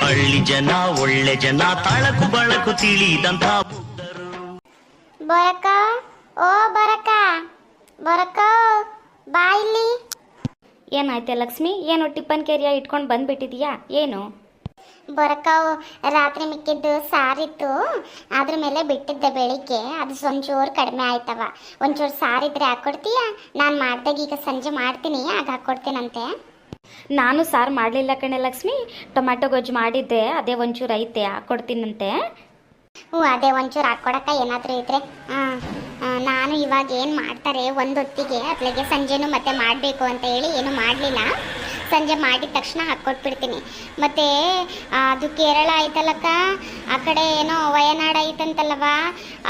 ಹಳ್ಳಿ ಜನ ಒಳ್ಳೆ ಜನ ತಳಕು ಬಳಕು ತಿಳಿದಂತ ಬುದ್ಧರು. ಬರಕ ಓ ಬರಕ ಬರಕ ಬಾ ಇಲ್ಲಿ. ಏನಾಯ್ತೆ ಲಕ್ಷ್ಮಿ, ಏನು ಟಿಪ್ಪನ್ ಕೆರಿಯ ಇಟ್ಕೊಂಡು ಬಂದ್ಬಿಟ್ಟಿದೀಯಾ ಏನು? ಬರಕ ರಾತ್ರಿ ಮಿಕ್ಕಿದ್ದು ಸಾರಿತ್ತು, ಅದ್ರ ಮೇಲೆ ಬಿಟ್ಟಿದ್ದೆ ಬೆಳಿಗ್ಗೆ. ಅದು ಒಂಚೂರು ಕಡಿಮೆ ಆಯ್ತವ. ಒಂಚೂರು ಸಾರಿದ್ರೆ ಹಾಕ್ಕೊಡ್ತೀಯ? ನಾನು ಮಾಡ್ದಾಗ ಈಗ ಸಂಜೆ ಮಾಡ್ತೀನಿ, ಆಗ ಹಾಕ್ಕೊಡ್ತೀನಂತೆ. ನಾನು ಸಾರು ಮಾಡಲಿಲ್ಲ ಕಣೆ ಲಕ್ಷ್ಮಿ, ಟೊಮ್ಯಾಟೊ ಗೊಜ್ಜು ಮಾಡಿದ್ದೆ, ಅದೇ ಒಂಚೂರು ಐತೆ ಹಾಕ್ಕೊಡ್ತೀನಂತೆ. ಹ್ಞೂ ಅದೇ ಒಂಚೂರು ಹಾಕ್ಕೊಡಕ್ಕ ಏನಾದರೂ ಇದ್ರೆ. ನಾನು ಇವಾಗ ಏನು ಮಾಡ್ತಾರೆ ಒಂದೊತ್ತಿಗೆ ಅತ್ಲೆಗೆ ಸಂಜೆನೂ ಮತ್ತೆ ಮಾಡಬೇಕು ಅಂತ ಹೇಳಿ ಏನು ಮಾಡಲಿಲ್ಲ. ಸಂಜೆ ಮಾಡಿದ ತಕ್ಷಣ ಹಾಕ್ಕೊಟ್ಬಿಡ್ತೀನಿ. ಮತ್ತು ಅದು ಕೇರಳ ಆಯ್ತಲ್ಲಕ್ಕ, ಆ ಕಡೆ ಏನೋ ವಯನಾಡು ಐತಂತಲ್ಲವ,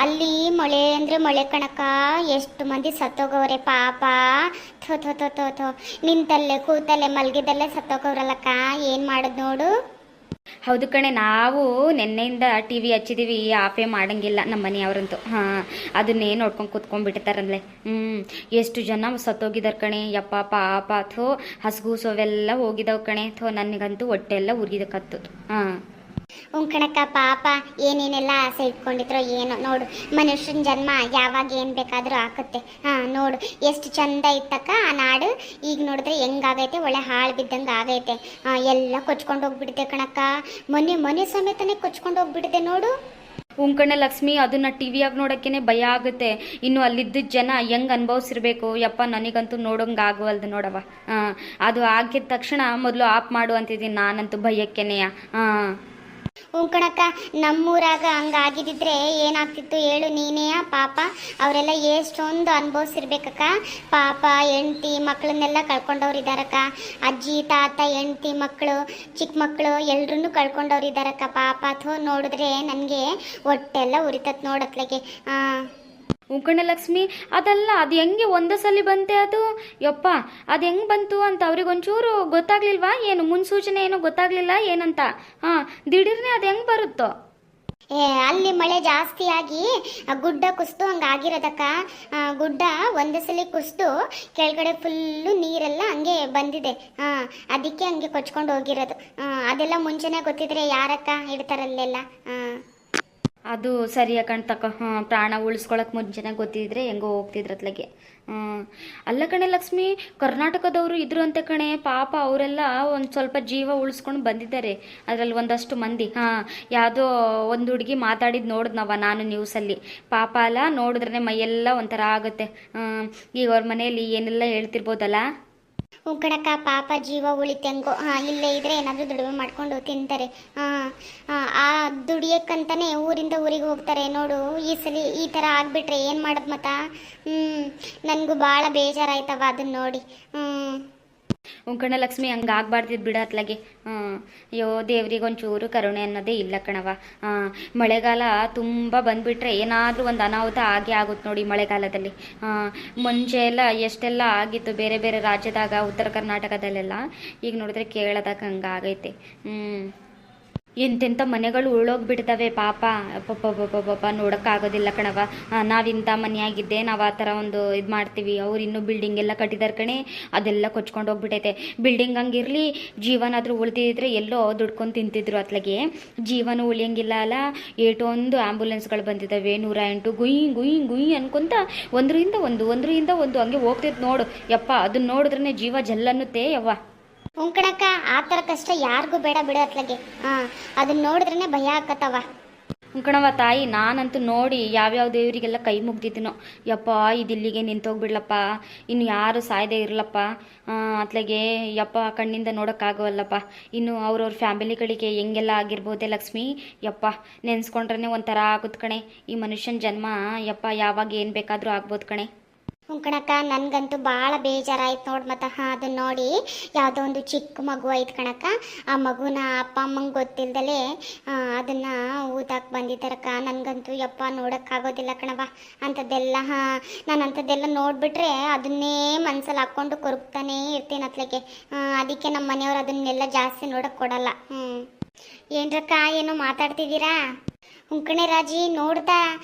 ಅಲ್ಲಿ ಮಳೆ ಅಂದರೆ ಮಳೆ ಕಣಕ್ಕ. ಎಷ್ಟು ಮಂದಿ ಸತ್ತೋಗವ್ರೆ ಪಾಪ. ಥೋ ಥೋ ಥೋ ಥೋ ಥೋ, ನಿಂತಲ್ಲೇ ಕೂತಲ್ಲೇ ಮಲಗಿದಲ್ಲೇ ಸತ್ತೋಗವ್ರಲ್ಲಕ್ಕ. ಏನು ಮಾಡೋದು ನೋಡು. ಹೌದು ಕಣೆ, ನಾವು ನಿನ್ನೆಯಿಂದ ಟಿ ವಿ ಹಚ್ಚಿದ್ದೀವಿ, ಆಫೇ ಮಾಡಂಗಿಲ್ಲ ನಮ್ಮ ಮನೆಯವ್ರಂತೂ. ಹಾಂ, ಅದನ್ನೇ ನೋಡ್ಕೊಂಡು ಕೂತ್ಕೊಂಡ್ಬಿಟ್ಟಿರ್ತಾರಲ್ಲೇ. ಎಷ್ಟು ಜನ ಸತ್ತೋಗಿದ್ದಾರೆ ಕಣೆ ಯಪ್ಪ ಪಾಪ. ಥೋ ಹಸ್ಗೂಸೋವೆಲ್ಲ ಹೋಗಿದ್ದಾವೆ ಕಣೆ. ಥೋ ನನಗಂತೂ ಹೊಟ್ಟೆ ಎಲ್ಲ ಉರಿದಕ್ಕತ್ತು. ಹಾಂ ಕಣಕ್ಕ ಪಾಪ, ಏನೇನೆಲ್ಲ ಆಸೆ ಇಟ್ಕೊಂಡಿದ್ರು ಏನೋ ನೋಡು. ಮನುಷ್ಯನ ಜನ್ಮ ಯಾವಾಗ ಏನು ಬೇಕಾದರೂ ಆಗುತ್ತೆ. ನೋಡು ಎಷ್ಟು ಚಂದ ಇತ್ತಕ್ಕ ಆ ನಾಡು. ಈಗ ನೋಡಿದ್ರೆ ಹೆಂಗಾಗೈತೆ, ಒಳ್ಳೆ ಹಾಳು ಬಿದ್ದಂಗೆ ಆಗೈತೆ. ಎಲ್ಲ ಕೊಚ್ಕೊಂಡು ಹೋಗ್ಬಿಟ್ಟಿದೆ ಕಣಕ್ಕ. ಮನೆ ಸಮೇತನೇ ಕೊಚ್ಕೊಂಡು ಹೋಗ್ಬಿಟ್ಟಿದೆ ನೋಡು. ಉಂಕಣೆ ಲಕ್ಷ್ಮಿ, ಅದನ್ನ ಟಿ ವಿಯಾಗ ನೋಡೋಕ್ಕೇ ಭಯ ಆಗುತ್ತೆ. ಇನ್ನು ಅಲ್ಲಿದ್ದ ಜನ ಹೆಂಗೆ ಅನುಭವಿಸಿರ್ಬೇಕು ಯಪ್ಪ, ನನಗಂತೂ ನೋಡೋಂಗೆ ಆಗವಲ್ದು ನೋಡವ. ಅದು ಆಗಿದ ತಕ್ಷಣ ಮೊದಲು ಆಫ್ ಮಾಡು ಅಂತಿದ್ದೀನಿ ನಾನಂತೂ ಭಯಕ್ಕೇನೆಯ. ಕಣಕ್ಕ, ನಮ್ಮೂರಾಗ ಹಂಗಾಗಿದ್ದಿದ್ರೆ ಏನಾಗ್ತಿತ್ತು ಹೇಳು ನೀನೇ. ಪಾಪ ಅವರೆಲ್ಲ ಎಷ್ಟೊಂದು ಅನುಭವಿಸಿರ್ಬೇಕಕ್ಕ. ಪಾಪ ಹೆಂಡ್ತಿ ಮಕ್ಕಳನ್ನೆಲ್ಲ ಕಳ್ಕೊಂಡವ್ರಿದಾರಕ್ಕ. ಅಜ್ಜಿ ತಾತ ಹೆಂಡ್ತಿ ಮಕ್ಕಳು ಚಿಕ್ಕ ಮಕ್ಕಳು ಎಲ್ರೂ ಕಳ್ಕೊಂಡವ್ರಿದಾರಕ್ಕ ಪಾಪ. ಅಥೋ ನೋಡಿದ್ರೆ ನನಗೆ ಹೊಟ್ಟೆಲ್ಲ ಉರಿತತ್ ನೋಡತ್ಲೆಗೆ. ಉಂಕಣ್ಣ ಲಕ್ಷ್ಮಿ, ಅದಲ್ಲ, ಅದು ಹೆಂಗೆ ಒಂದೇ ಸಲ ಬಂತೆ ಅದು ಯಪ್ಪ, ಅದು ಹೆಂಗೆ ಬಂತು ಅಂತ ಅವ್ರಿಗೊಂಚೂರು ಗೊತ್ತಾಗ್ಲಿಲ್ವಾ ಏನು? ಮುನ್ಸೂಚನೆ ಏನೋ ಗೊತ್ತಾಗ್ಲಿಲ್ಲ ಏನಂತ? ದಿಢೀರ್ನೆ ಅದು ಹೆಂಗೆ ಬರುತ್ತೋ? ಅಲ್ಲಿ ಮಳೆ ಜಾಸ್ತಿ ಆಗಿ ಗುಡ್ಡ ಕುಸ್ದು ಹಂಗಾಗಿರೋದಕ್ಕ. ಗುಡ್ಡ ಒಂದೇ ಸಲ ಕುಸ್ದು ಕೆಳಗಡೆ ಫುಲ್ಲು ನೀರೆಲ್ಲ ಹಂಗೆ ಬಂದಿದೆ. ಅದಕ್ಕೆ ಹಂಗೆ ಕೊಚ್ಕೊಂಡು ಹೋಗಿರೋದು. ಅದೆಲ್ಲ ಮುಂಚೆನೇ ಗೊತ್ತಿದ್ರೆ ಯಾರಕ್ಕ ಇಡ್ತಾರಲ್ಲೆಲ್ಲ. ಅದು ಸರಿಯ ಕಣ್ತಕ್ಕ. ಪ್ರಾಣ ಉಳಿಸ್ಕೊಳಕ್ಕೆ ಮುಂಚೆನೆ ಗೊತ್ತಿದ್ರೆ ಹೆಂಗೋ ಹೋಗ್ತಿದ್ರತ್ಲಗೆ. ಅಲ್ಲ ಕಣೆ ಲಕ್ಷ್ಮಿ, ಕರ್ನಾಟಕದವರು ಇದ್ರು ಅಂತೆ ಕಣೆ ಪಾಪ. ಅವರೆಲ್ಲ ಒಂದು ಸ್ವಲ್ಪ ಜೀವ ಉಳಿಸ್ಕೊಂಡು ಬಂದಿದ್ದಾರೆ. ಅದರಲ್ಲಿ ಒಂದಷ್ಟು ಮಂದಿ. ಯಾವುದೋ ಒಂದು ಹುಡುಗಿ ಮಾತಾಡಿದ್ದು ನೋಡಿದ್ನವ ನಾನು ನ್ಯೂಸಲ್ಲಿ. ಪಾಪ ಅಲ್ಲ, ನೋಡಿದ್ರೆ ಮೈಯೆಲ್ಲ ಒಂಥರ ಆಗುತ್ತೆ. ಈಗ ಅವ್ರ ಮನೆಯಲ್ಲಿ ಏನೆಲ್ಲ ಹೇಳ್ತಿರ್ಬೋದಲ್ಲ. ಕಣಕ್ಕ ಪಾಪ, ಜೀವ ಉಳಿತೆಂಗೋ. ಇಲ್ಲೇ ಇದ್ರೆ ಏನಾದರೂ ದುಡಿಮೆ ಮಾಡ್ಕೊಂಡು ತಿಂತಾರೆ. ಆ ದುಡಿಯೋಕ್ಕಂತಾನೆ ಊರಿಂದ ಊರಿಗೆ ಹೋಗ್ತಾರೆ ನೋಡು. ಈ ಸಲ ಈ ಥರ ಆಗಿಬಿಟ್ರೆ ಏನು ಮಾಡೋದು ಮತ್ತ? ನನಗೂ ಭಾಳ ಬೇಜಾರಾಯ್ತವ ಅದನ್ನ ನೋಡಿ. ಉಂಕಣ ಲಕ್ಷ್ಮಿ, ಹಂಗೆ ಆಗ್ಬಾರ್ದಿದ್ದು ಬಿಡತ್ಲಾಗೆ. ಅಯ್ಯೋ ದೇವ್ರಿಗೆ ಒಂಚೂರು ಕರುಣೆ ಅನ್ನೋದೇ ಇಲ್ಲ ಕಣವ. ಮಳೆಗಾಲ ತುಂಬ ಬಂದುಬಿಟ್ರೆ ಏನಾದರೂ ಒಂದು ಅನಾಹುತ ಆಗೇ ಆಗುತ್ತೆ ನೋಡಿ ಮಳೆಗಾಲದಲ್ಲಿ. ಮುಂಚೆ ಎಲ್ಲ ಎಷ್ಟೆಲ್ಲ ಆಗಿತ್ತು ಬೇರೆ ಬೇರೆ ರಾಜ್ಯದಾಗ, ಉತ್ತರ ಕರ್ನಾಟಕದಲ್ಲೆಲ್ಲ. ಈಗ ನೋಡಿದ್ರೆ ಕೇರಳದಾಗ ಹಂಗೆ ಆಗೈತೆ. ಎಂತೆಂಥ ಮನೆಗಳು ಉರುಳೋಗ್ಬಿಡ್ತವೆ ಪಾಪ. ಪಾಪ ನೋಡೋಕ್ಕಾಗೋದಿಲ್ಲ ಕಣವ. ನಾವಿಂಥ ಮನೆಯಾಗಿದ್ದೆ, ನಾವು ಆ ಥರ ಒಂದು ಇದು ಮಾಡ್ತೀವಿ. ಅವ್ರು ಇನ್ನೂ ಬಿಲ್ಡಿಂಗ್ ಎಲ್ಲ ಕಟ್ಟಿದಾರೆ ಕಣೆ, ಅದೆಲ್ಲ ಕೊಚ್ಕೊಂಡು ಹೋಗ್ಬಿಟ್ಟೈತೆ. ಬಿಲ್ಡಿಂಗ್ ಹಂಗಿರಲಿ, ಜೀವನಾದರೂ ಉಳಿದಿದ್ರೆ ಎಲ್ಲೋ ದುಡ್ಕೊಂಡು ತಿಂತಿದ್ರು. ಅತ್ಲಾಗೆ ಜೀವನ ಉಳಿಯಂಗಿಲ್ಲ ಅಲ್ಲ. ಏಟೊಂದು ಆ್ಯಂಬುಲೆನ್ಸ್ಗಳು ಬಂದಿದ್ದಾವೆ, 108 ಗುಯ್ ಗುಯ್ ಗುಯ್ ಅನ್ಕೊಂತ ಒಂದರಿಂದ ಒಂದು ಹಂಗೆ ಹೋಗ್ತಿತ್ತು ನೋಡು ಯಪ್ಪ. ಅದನ್ನ ನೋಡಿದ್ರೆ ಜೀವ ಜಲ್ಲನ್ನುತ್ತೆ ಯವ್ವ. ಕಣಕ್ಕ, ಆ ಥರ ಕಷ್ಟ ಯಾರಿಗೂ ಬೇಡ ಬಿಡು ಅತ್ಲಾಗೆ. ಅದನ್ನ ನೋಡಿದ್ರೇ ಭಯ ಆಕತ್ತವ. ಕಣವ ತಾಯಿ, ನಾನಂತೂ ನೋಡಿ ಯಾವ್ಯಾವ ದೇವರಿಗೆಲ್ಲ ಕೈ ಮುಗ್ದಿದ್ದೀನೋ ಯಪ್ಪ, ಇದಿಲ್ಲಿಗೆ ನಿಂತೋಗ್ಬಿಡ್ಲಪ್ಪ, ಇನ್ನು ಯಾರು ಸಾಯದೇ ಇರಲಪ್ಪ. ಅತ್ಲಾಗೆ ಯಪ್ಪ ಕಣ್ಣಿಂದ ನೋಡೋಕ್ಕಾಗವಲ್ಲಪ್ಪ. ಇನ್ನು ಅವ್ರವ್ರ ಫ್ಯಾಮಿಲಿಗಳಿಗೆ ಹೆಂಗೆಲ್ಲ ಆಗಿರ್ಬೋದೆ ಲಕ್ಷ್ಮಿ ಯಪ್ಪ. ನೆನೆಸ್ಕೊಂಡ್ರೆ ಒಂಥರ ಆಗುತ್ತೆ ಕಣೆ. ಈ ಮನುಷ್ಯನ ಜನ್ಮ ಯಪ್ಪ ಯಾವಾಗ ಏನು ಬೇಕಾದರೂ ಆಗ್ಬೋದು ಕಣೆ. ಕಣಕ್ಕ, ನನಗಂತೂ ಭಾಳ ಬೇಜಾರಾಯ್ತು ನೋಡಿ. ಮತ್ತು ಅದನ್ನ ನೋಡಿ ಯಾವುದೋ ಒಂದು ಚಿಕ್ಕ ಮಗು ಐತೆ ಕಣಕ್ಕ. ಆ ಮಗುನ ಅಪ್ಪ ಅಮ್ಮಂಗೆ ಗೊತ್ತಿಲ್ದಲೇ ಅದನ್ನು ಊದಾಕ್ ಬಂದಿದ್ದಾರಕ್ಕ. ನನಗಂತೂ ಯಪ್ಪ ನೋಡೋಕ್ಕಾಗೋದಿಲ್ಲ ಕಣವ ಅಂಥದ್ದೆಲ್ಲ. ನಾನು ಅಂಥದ್ದೆಲ್ಲ ನೋಡಿಬಿಟ್ರೆ ಅದನ್ನೇ ಮನ್ಸಲ್ಲಿ ಹಾಕ್ಕೊಂಡು ಕೊರಗ್ತಾನೇ ಇರ್ತೀನಿ ಅತ್ಲಗೆ. ಅದಕ್ಕೆ ನಮ್ಮ ಮನೆಯವ್ರು ಅದನ್ನೆಲ್ಲ ಜಾಸ್ತಿ ನೋಡೋಕ್ಕೆ ಕೊಡಲ್ಲ. ಏನ್ರಕ್ಕ, ಏನೋ ಮಾತಾಡ್ತಿದ್ದೀರಾ? ಉಂಕಣೆ ರಾಜಿ ನೋಡ್ದ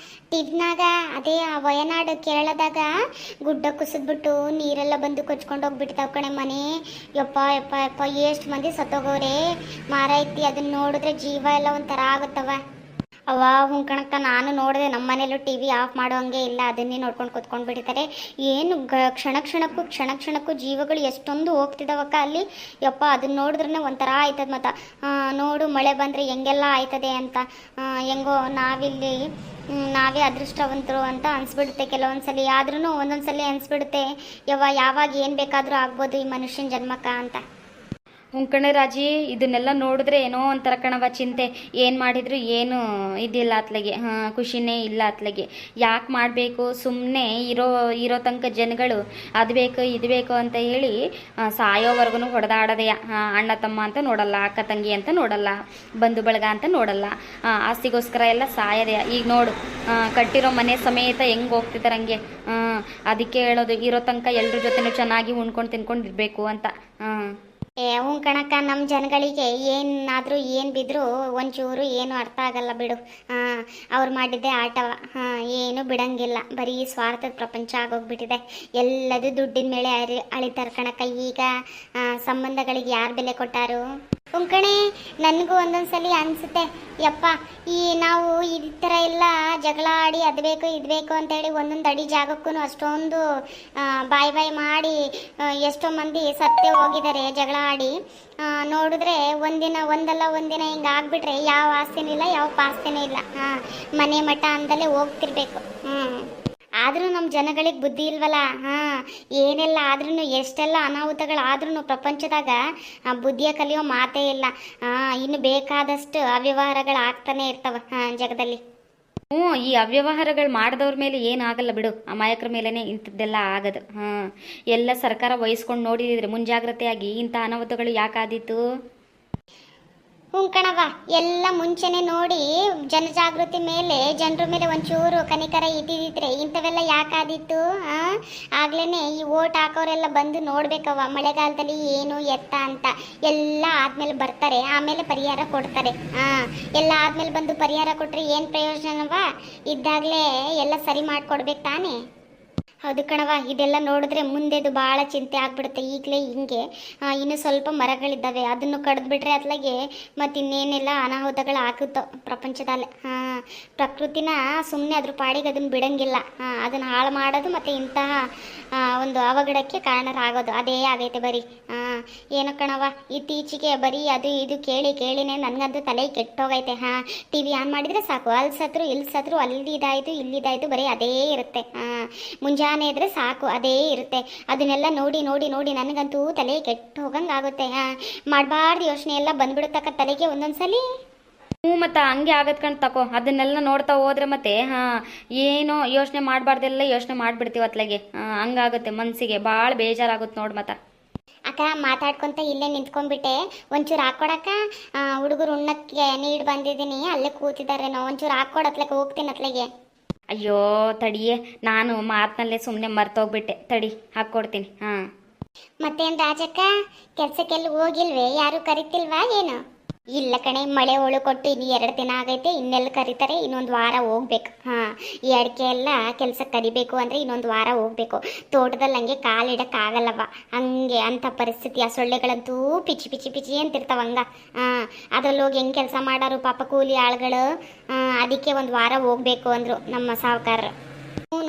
ಟಿವಿನಾಗ ಅದೇ ಆ ವಯನಾಡು ಕೇರಳದಾಗ ಗುಡ್ಡ ಕುಸಿದ್ಬಿಟ್ಟು ನೀರೆಲ್ಲ ಬಂದು ಕೊಚ್ಕೊಂಡು ಹೋಗ್ಬಿಡ್ತಾವ ಕಣೆ ಮನೆ. ಯಪ್ಪ ಯಪ್ಪ ಯಪ್ಪ ಎಷ್ಟು ಮಂದಿ ಸತ್ತೋಗವ್ರೆ ಮಾರೈತಿ. ಅದನ್ನ ನೋಡಿದ್ರೆ ಜೀವ ಎಲ್ಲ ಒಂಥರ ಆಗುತ್ತವ. ಅವ್ವ ಹುಂಕಣಕ್ಕ ನಾನು ನೋಡಿದೆ, ನಮ್ಮ ಮನೇಲೂ ಟಿ ವಿ ಆಫ್ ಮಾಡೋ ಹಂಗೆ ಇಲ್ಲ, ಅದನ್ನೇ ನೋಡ್ಕೊಂಡು ಕುತ್ಕೊಂಡು ಬಿಡ್ತಾರೆ. ಏನು ಕ್ಷಣ ಕ್ಷಣಕ್ಕೂ ಜೀವಗಳು ಎಷ್ಟೊಂದು ಹೋಗ್ತಿದ್ದಾವಕ್ಕ ಅಲ್ಲಿ. ಯಪ್ಪ ಅದನ್ನ ನೋಡಿದ್ರೆ ಒಂಥರ ಆಯ್ತದ ಮತ್ತು ನೋಡು ಮಳೆ ಬಂದರೆ ಹೆಂಗೆಲ್ಲ ಆಯ್ತದೆ ಅಂತ. ಹೆಂಗೋ ನಾವೇ ಅದೃಷ್ಟವಂತರು ಅಂತ ಅನಿಸ್ಬಿಡುತ್ತೆ ಕೆಲವೊಂದ್ಸಲಿ. ಆದ್ರೂ ಒಂದೊಂದ್ಸಲಿ ಅನಿಸ್ಬಿಡುತ್ತೆ ಯಾವಾಗ ಏನು ಬೇಕಾದರೂ ಆಗ್ಬೋದು ಈ ಮನುಷ್ಯನ ಜನ್ಮಕ್ಕ ಅಂತ. ಉಂಕಣೆ ರಾಜಿ ಇದನ್ನೆಲ್ಲ ನೋಡಿದ್ರೆ ಏನೋ ಒಂಥರ ಕಣವ ಚಿಂತೆ. ಏನು ಮಾಡಿದ್ರು ಏನು ಇದಿಲ್ಲ ಅತ್ಲಗೆ, ಖುಷಿನೇ ಇಲ್ಲ ಅತ್ಲಗೆ. ಯಾಕೆ ಮಾಡಬೇಕು ಸುಮ್ಮನೆ ಇರೋ ತನಕ ಜನಗಳು ಅದು ಬೇಕು ಇದು ಬೇಕು ಅಂತ ಹೇಳಿ ಸಾಯೋವರೆಗೂ ಹೊಡೆದಾಡೋದೆಯ. ಅಣ್ಣ ತಮ್ಮ ಅಂತ ನೋಡಲ್ಲ, ಅಕ್ಕ ತಂಗಿ ಅಂತ ನೋಡಲ್ಲ, ಬಂಧು ಬಳಗ ಅಂತ ನೋಡಲ್ಲ, ಆಸ್ತಿಗೋಸ್ಕರ ಎಲ್ಲ ಸಾಯೋದೆಯ. ಈಗ ನೋಡು ಕಟ್ಟಿರೋ ಮನೆ ಸಮೇತ ಹೆಂಗೆ ಹೋಗ್ತಿದ್ದಾರೆ ಹಂಗೆ. ಅದಕ್ಕೆ ಹೇಳೋದು ಇರೋ ತನಕ ಎಲ್ರ ಜೊತೆನೂ ಚೆನ್ನಾಗಿ ಉಣ್ಕೊಂಡು ತಿನ್ಕೊಂಡು ಇರಬೇಕು ಅಂತ. ಕಣಕ್ಕ ನಮ್ಮ ಜನಗಳಿಗೆ ಏನಾದರೂ ಏನು ಬಿದ್ದರೂ ಒಂಚೂರು ಏನು ಅರ್ಥ ಆಗಲ್ಲ ಬಿಡು. ಅವ್ರು ಮಾಡಿದ್ದೆ ಆಟವ, ಏನು ಬಿಡಂಗಿಲ್ಲ. ಬರೀ ಸ್ವಾರ್ಥದ ಪ್ರಪಂಚ ಆಗೋಗ್ಬಿಟ್ಟಿದೆ. ಎಲ್ಲದು ದುಡ್ಡಿನ ಮೇಲೆ ಅಳಿತಾರೆ ಕಣಕ್ಕ. ಈಗ ಸಂಬಂಧಗಳಿಗೆ ಯಾರು ಬೆಲೆ ಕೊಟ್ಟಾರು? ಉಂಕಣೆ ನನಗೂ ಒಂದೊಂದ್ಸಲಿ ಅನಿಸುತ್ತೆ, ಯಪ್ಪ ನಾವು ಈ ಥರ ಎಲ್ಲ ಜಗಳ ಆಡಿ ಅದು ಬೇಕು ಇದು ಬೇಕು ಅಂತೇಳಿ ಒಂದೊಂದು ಅಡಿ ಜಾಗಕ್ಕೂ ಅಷ್ಟೊಂದು ಬಾಯಿ ಮಾಡಿ ಎಷ್ಟೋ ಮಂದಿ ಸತ್ತೇ ಹೋಗಿದ್ದಾರೆ ಜಗಳ ಆಡಿ. ನೋಡಿದ್ರೆ ಒಂದಲ್ಲ ಒಂದಿನ ಹಿಂಗೆ ಆಗ್ಬಿಟ್ರೆ ಯಾವ ಆಸ್ತಿನೂ ಇಲ್ಲ, ಯಾವ ಪಾಸ್ತಿನೂ ಇಲ್ಲ. ಮನೆ ಮಠ ಅಂತಲೇ ಹೋಗ್ತಿರ್ಬೇಕು. ಆದರೂ ನಮ್ಮ ಜನಗಳಿಗೆ ಬುದ್ಧಿ ಇಲ್ವಲ್ಲ. ಏನೆಲ್ಲ ಆದ್ರೂ ಎಷ್ಟೆಲ್ಲ ಅನಾಹುತಗಳಾದ್ರೂ ಪ್ರಪಂಚದಾಗ ಬುದ್ಧಿಯ ಕಲಿಯೋ ಮಾತೇ ಇಲ್ಲ. ಇನ್ನು ಬೇಕಾದಷ್ಟು ಅವ್ಯವಹಾರಗಳಾಗ್ತಾನೆ ಇರ್ತಾವ ಜಗದಲ್ಲಿ. ಈ ಅವ್ಯವಹಾರಗಳು ಮಾಡಿದವ್ರ ಮೇಲೆ ಏನಾಗಲ್ಲ ಬಿಡು, ಅಮಾಯಕರ ಮೇಲೇ ಇಂಥದ್ದೆಲ್ಲ ಆಗದು. ಎಲ್ಲ ಸರ್ಕಾರ ವಹಿಸ್ಕೊಂಡು ನೋಡಿದ್ರೆ ಮುಂಜಾಗ್ರತೆಯಾಗಿ ಇಂಥ ಅನಾಹುತಗಳು ಯಾಕಾದೀತು? ಕಣವ ಎಲ್ಲ ಮುಂಚೆನೆ ನೋಡಿ ಜನಜಾಗೃತಿ ಮೇಲೆ ಜನರ ಮೇಲೆ ಒಂಚೂರು ಕನಿಕರ ಇದ್ದಿದ್ರೆ ಇಂಥವೆಲ್ಲ ಯಾಕಾದಿತ್ತು? ಆಗ್ಲೇ ಈ ಓಟ್ ಹಾಕೋರೆಲ್ಲ ಬಂದು ನೋಡ್ಬೇಕವ ಮಳೆಗಾಲದಲ್ಲಿ ಏನು ಎತ್ತ ಅಂತ. ಎಲ್ಲ ಆದ್ಮೇಲೆ ಬರ್ತಾರೆ, ಆಮೇಲೆ ಪರಿಹಾರ ಕೊಡ್ತಾರೆ. ಎಲ್ಲ ಆದ್ಮೇಲೆ ಬಂದು ಪರಿಹಾರ ಕೊಟ್ರೆ ಏನು ಪ್ರಯೋಜನವ? ಇದ್ದಾಗಲೇ ಎಲ್ಲ ಸರಿ ಮಾಡಿಕೊಡ್ಬೇಕು ತಾನೇ. ಹೌದು ಕಣವ, ಇದೆಲ್ಲ ನೋಡಿದ್ರೆ ಮುಂದೆದು ಭಾಳ ಚಿಂತೆ ಆಗ್ಬಿಡುತ್ತೆ. ಈಗಲೇ ಹಿಂಗೆ ಇನ್ನು ಸ್ವಲ್ಪ ಮರಗಳಿದ್ದಾವೆ, ಅದನ್ನು ಕಡಿದ್ಬಿಟ್ರೆ ಅತ್ಲಾಗೆ ಮತ್ತು ಇನ್ನೇನೆಲ್ಲ ಅನಾಹುತಗಳು ಆಗುತ್ತೋ ಪ್ರಪಂಚದಲ್ಲಿ. ಪ್ರಕೃತಿನ ಸುಮ್ಮನೆ ಅದ್ರ ಪಾಡಿಗೆ ಅದನ್ನು ಬಿಡಂಗಿಲ್ಲ. ಅದನ್ನು ಹಾಳು ಮಾಡೋದು ಮತ್ತು ಇಂತಹ ಒಂದು ಅವಘಡಕ್ಕೆ ಕಾರಣರಾಗೋದು ಅದೇ ಆಗೈತೆ ಬರೀ. ಏನೋ ಕಣವ ಇತ್ತೀಚೆಗೆ ಬರೀ ಅದು ಇದು ಕೇಳಿನೇ ನನಗಂತೂ ತಲೆ ಕೆಟ್ಟೋಗೈತೆ. ಟಿ ವಿ ಆನ್ ಮಾಡಿದರೆ ಸಾಕು, ಅಲ್ಲಿ ಸತ್ರು ಇಲ್ಲಿ ಸತ್ರು, ಅಲ್ಲಿದಾಯಿತು ಇಲ್ಲಿದಾಯಿತು, ಬರೀ ಅದೇ ಇರುತ್ತೆ. ಮುಂಜಾನೆ ಇದ್ರೆ ಸಾಕು ಅದೇ ಇರುತ್ತೆ. ಅದನ್ನೆಲ್ಲ ನೋಡಿ ನನಗಂತೂ ತಲೆ ಕೆಟ್ಟು ಹೋಗಂಗೆ ಆಗುತ್ತೆ. ಮಾಡಬಾರ್ದು ಯೋಚನೆ ಎಲ್ಲ ಬಂದ್ಬಿಡುತ್ತಕ್ಕ ತಲೆಗೆ ಒಂದೊಂದ್ಸಲಿ. ಮತ್ತು ಹಂಗೆ ಆಗತ್ ಕಣ್ ತಕೋ. ಅದನ್ನೆಲ್ಲ ನೋಡ್ತಾ ಹೋದ್ರೆ ಮತ್ತೆ ಏನೋ ಯೋಚನೆ ಮಾಡಬಾರ್ದೆಲ್ಲ ಯೋಚನೆ ಮಾಡಿಬಿಡ್ತೀವಿ ಅತ್ಲಾಗೆ. ಹಂಗಾಗುತ್ತೆ ಮನಸ್ಸಿಗೆ ಭಾಳ ಬೇಜಾರಾಗುತ್ತೆ ನೋಡಿ. ಮತ್ತೆ ಅಕ್ಕ ಮಾತಾಡ್ಕೊಂತ ಇಲ್ಲೇ ನಿಂತ್ಕೊಂಡ್ಬಿಟ್ಟೆ, ಒಂಚೂರು ಹಾಕ್ಕೊಡಕ್ಕ. ಹುಡುಗರು ಉಣ್ಣಕ್ಕೆ ನೀಡು ಬಂದಿದ್ದೀನಿ, ಅಲ್ಲೇ ಕೂತಿದ್ದಾರೇನೋ, ಒಂಚೂರು ಹಾಕ್ಕೊಡತ್ಲಕ್ಕೆ ಹೋಗ್ತೀನಿ ಅತ್ಲೆಗೆ. ಅಯ್ಯೋ ತಡಿಯೇ, ನಾನು ಮಾತಿನಲ್ಲೇ ಸುಮ್ಮನೆ ಮರ್ತೋಗ್ಬಿಟ್ಟೆ. ತಡಿ ಹಾಕ್ಕೊಡ್ತೀನಿ. ಮತ್ತೇನು ರಾಜಕ್ಕ, ಕೆಲ್ಸಕ್ಕೆಲ್ಲ ಹೋಗಿಲ್ವೇ? ಯಾರು ಕರಿತಿಲ್ವಾ ಏನು? ಇಲ್ಲ ಕಣೆ, ಮಳೆ ಒಳು ಕೊಟ್ಟು ಇನ್ನು 2 ದಿನ ಆಗೈತೆ, ಇನ್ನೆಲ್ಲ ಕರೀತಾರೆ. ಇನ್ನೊಂದು ವಾರ ಹೋಗ್ಬೇಕು. ಈ ಅಡಿಕೆ ಎಲ್ಲ ಕೆಲ್ಸಕ್ಕೆ ಕರಿಬೇಕು ಅಂದರೆ ಇನ್ನೊಂದು ವಾರ ಹೋಗ್ಬೇಕು. ತೋಟದಲ್ಲಿ ಹಂಗೆ ಕಾಲಿಡೋಕ್ಕಾಗಲ್ಲವ, ಹಂಗೆ ಅಂಥ ಪರಿಸ್ಥಿತಿ. ಆ ಸೊಳ್ಳೆಗಳಂತೂ ಪಿಚಿ ಅಂತಿರ್ತಾವ ಹಂಗ. ಅದ್ರಲ್ಲಿ ಹೋಗಿ ಹೆಂಗೆ ಕೆಲಸ ಮಾಡೋರು ಪಾಪ ಕೂಲಿ ಆಳುಗಳು. ಅದಕ್ಕೆ ಒಂದು ವಾರ ಹೋಗ್ಬೇಕು ಅಂದರು ನಮ್ಮ ಸಾಹುಕಾರರು.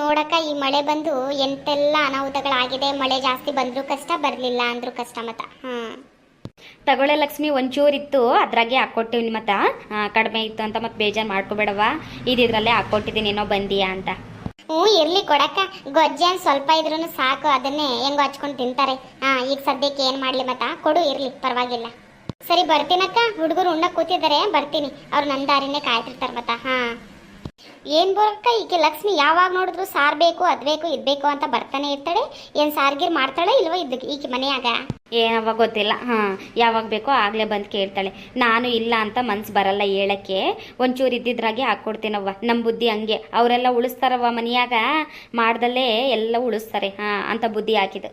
ನೋಡಕ್ಕ ಈ ಮಳೆ ಬಂದು ಎಂತೆಲ್ಲ ಅನಾಹುತಗಳಾಗಿದೆ. ಮಳೆ ಜಾಸ್ತಿ ಬಂದರೂ ಕಷ್ಟ, ಬರಲಿಲ್ಲ ಅಂದರೂ ಕಷ್ಟ. ಮತ್ತ ತಗೊಳ್ಳೆ ಲಕ್ಷ್ಮಿ, ಒಂಚೂರಿತ್ತು ಅದ್ರಾಗೆ ಹಾಕ್ಕೊಟ್ಟಿವ್ನಿ. ಮತ್ತು ಕಡಿಮೆ ಇತ್ತು ಅಂತ ಮತ್ತೆ ಬೇಜಾರು ಮಾಡ್ಕೊಬೇಡವಾ, ಇದ್ರಲ್ಲೇ ಹಾಕ್ಕೊಟ್ಟಿದ್ದೀನಿ ಏನೋ ಬಂದಿಯಾ ಅಂತ. ಇರ್ಲಿ ಕೊಡಕ್ಕ, ಗೊಜ್ಜೇನು ಸ್ವಲ್ಪ ಇದ್ರೂ ಸಾಕು, ಅದನ್ನೇ ಹೆಂಗೋ ಹಚ್ಕೊಂಡು ತಿಂತಾರೆ. ಈಗ ಸದ್ಯಕ್ಕೆ ಏನು ಮಾಡಲಿ ಮತ್ತ, ಕೊಡು ಇರ್ಲಿ ಪರವಾಗಿಲ್ಲ. ಸರಿ ಬರ್ತೀನಕ್ಕ, ಹುಡುಗರು ಉಣ್ಣಕ್ಕೆ ಕೂತಿದ್ದಾರೆ, ಬರ್ತೀನಿ. ಅವ್ರು ನನ್ನ ದಾರಿನೇ ಕಾಯ್ತಿರ್ತಾರೆ ಮತ್ತ. ಏನು ಬರಕ್ಕ ಈಕೆ ಲಕ್ಷ್ಮಿ ಯಾವಾಗ ನೋಡಿದ್ರು ಸಾರು ಬೇಕು ಅದು ಬೇಕು ಇದು ಬೇಕು ಅಂತ ಬರ್ತಾನೆ ಇರ್ತಾಳೆ. ಏನು ಸಾರ್ಗಿರ್ ಮಾಡ್ತಾಳೆ ಇಲ್ವೋ ಈಕೆ ಮನೆಯಾಗ? ಏನವ ಗೊತ್ತಿಲ್ಲ. ಯಾವಾಗ ಬೇಕೋ ಆಗಲೇ ಬಂದು ಕೇಳ್ತಾಳೆ. ನಾನು ಇಲ್ಲ ಅಂತ ಮನ್ಸು ಬರಲ್ಲ ಹೇಳಕ್ಕೆ. ಒಂಚೂರು ಇದ್ದಿದ್ರಾಗೆ ಹಾಕ್ಕೊಡ್ತೀನವ್ವ. ನಮ್ಮ ಬುದ್ಧಿ ಹಂಗೆ. ಅವರೆಲ್ಲ ಉಳಿಸ್ತಾರವ್ವ ಮನೆಯಾಗ, ಮಾಡ್ದಲ್ಲೇ ಎಲ್ಲ ಉಳಿಸ್ತಾರೆ. ಅಂತ ಬುದ್ಧಿ ಹಾಕಿದ್ದು.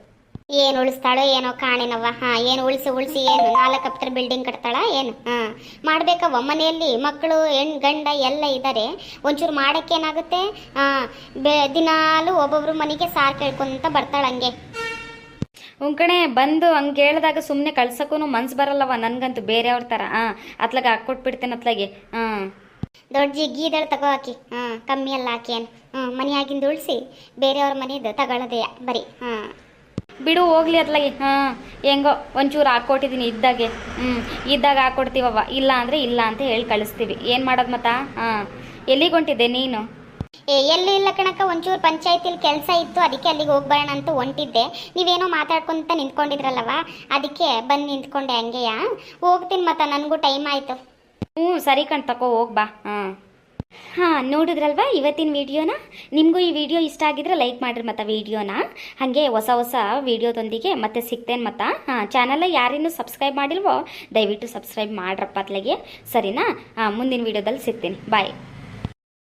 ಏನು ಉಳಿಸ್ತಾಳೋ ಏನೋ ಕಾಣೆನವ್ವ. ಹಾಂ, ಏನು ಉಳಿಸಿ ಏನು 4 ಅಪ್ಟರ್ ಬಿಲ್ಡಿಂಗ್ ಕಟ್ತಾಳ ಏನು? ಹಾಂ, ಮಾಡಬೇಕವ್ವ. ಮನೆಯಲ್ಲಿ ಮಕ್ಕಳು ಗಂಡ ಎಲ್ಲ ಇದ್ದಾರೆ. ಒಂಚೂರು ಮಾಡೋಕ್ಕೇನಾಗುತ್ತೆ? ಹಾಂ, ದಿನಾಲು ಒಬ್ಬೊಬ್ರು ಮನೆಗೆ ಸಾರು ಕೇಳ್ಕೊಂತ ಬರ್ತಾಳೆ ಹಂಗೆ. ಕಣೆ ಬಂದು ಹಂಗೆ ಹೇಳಿದಾಗ ಸುಮ್ಮನೆ ಕಳ್ಸೋಕ್ಕೂ ಮನ್ಸು ಬರಲ್ಲವ ನನಗಂತೂ ಬೇರೆಯವ್ರ ಥರ. ಅತ್ಲಾಗ ಹಾಕ್ಕೊಟ್ಬಿಡ್ತೇನೆ ಅತ್ಲಾಗೆ. ದೊಡ್ಡ ಜಿಗ್ಗಿದಳು ತಗೋ ಹಾಕಿ. ಕಮ್ಮಿ ಎಲ್ಲ ಹಾಕಿ ಏನು. ಮನೆಯಾಗಿಂದ ಉಳಿಸಿ ಬೇರೆಯವ್ರ ಮನೆಯದು ತಗೊಳ್ಳೋದೇ ಬರೀ. ಬಿಡು ಹೋಗ್ಲಿ ಅತ್ಲಾಗೆ. ಹೆಂಗೋ ಒಂಚೂರು ಹಾಕ್ಕೊಟ್ಟಿದ್ದೀನಿ ಇದ್ದಾಗೆ. ಇದ್ದಾಗ ಹಾಕ್ಕೊಡ್ತೀವವ್ವ, ಇಲ್ಲ ಅಂದರೆ ಇಲ್ಲ ಅಂತ ಹೇಳಿ ಕಳಿಸ್ತೀವಿ. ಏನು ಮಾಡೋದು ಮತ್ತ? ಎಲ್ಲಿಗೆ ಹೊಂಟಿದ್ದೆ ನೀನು? ಎಲ್ಲೂ ಇಲ್ಲ ಕಣಕ್ಕ, ಒಂಚೂರು ಪಂಚಾಯತಿಲಿ ಕೆಲಸ ಇತ್ತು, ಅದಕ್ಕೆ ಅಲ್ಲಿಗೆ ಹೋಗ್ಬರೋಣ ಅಂತ ಹೊಂಟಿದ್ದೆ. ನೀವೇನೋ ಮಾತಾಡ್ಕೊಂತ ನಿಂತ್ಕೊಂಡಿದ್ರಲ್ಲವ, ಅದಕ್ಕೆ ಬಂದು ನಿಂತ್ಕೊಂಡೆ ಹಂಗೆಯಾ. ಹೋಗ್ತೀನಿ ಮತ್ತ, ನನಗೂ ಟೈಮ್ ಆಯಿತು. ಸರಿ ಕಣ್ ತಗೋ, ಹೋಗ್ಬಾ. ನೋಡಿದ್ರಲ್ವಾ ಇವತ್ತಿನ ವಿಡಿಯೋನ. ನಿಮಗೂ ಈ ವಿಡಿಯೋ ಇಷ್ಟ ಆಗಿದ್ರೆ ಲೈಕ್ ಮಾಡಿರಿ ಮತ್ತು ವಿಡಿಯೋನ. ಹಾಗೆ ಹೊಸ ಹೊಸ ವಿಡಿಯೋದೊಂದಿಗೆ ಮತ್ತೆ ಸಿಗ್ತೇನೆ ಮತ್ತು. ಚಾನಲ್ ಯಾರೇನು ಸಬ್ಸ್ಕ್ರೈಬ್ ಮಾಡಿಲ್ವೋ ದಯವಿಟ್ಟು ಸಬ್ಸ್ಕ್ರೈಬ್ ಮಾಡ್ರಪ್ಪ ಅತ್ಲಾಗೆ, ಸರಿನಾ? ಮುಂದಿನ ವಿಡಿಯೋದಲ್ಲಿ ಸಿಗ್ತೀನಿ. ಬಾಯ್.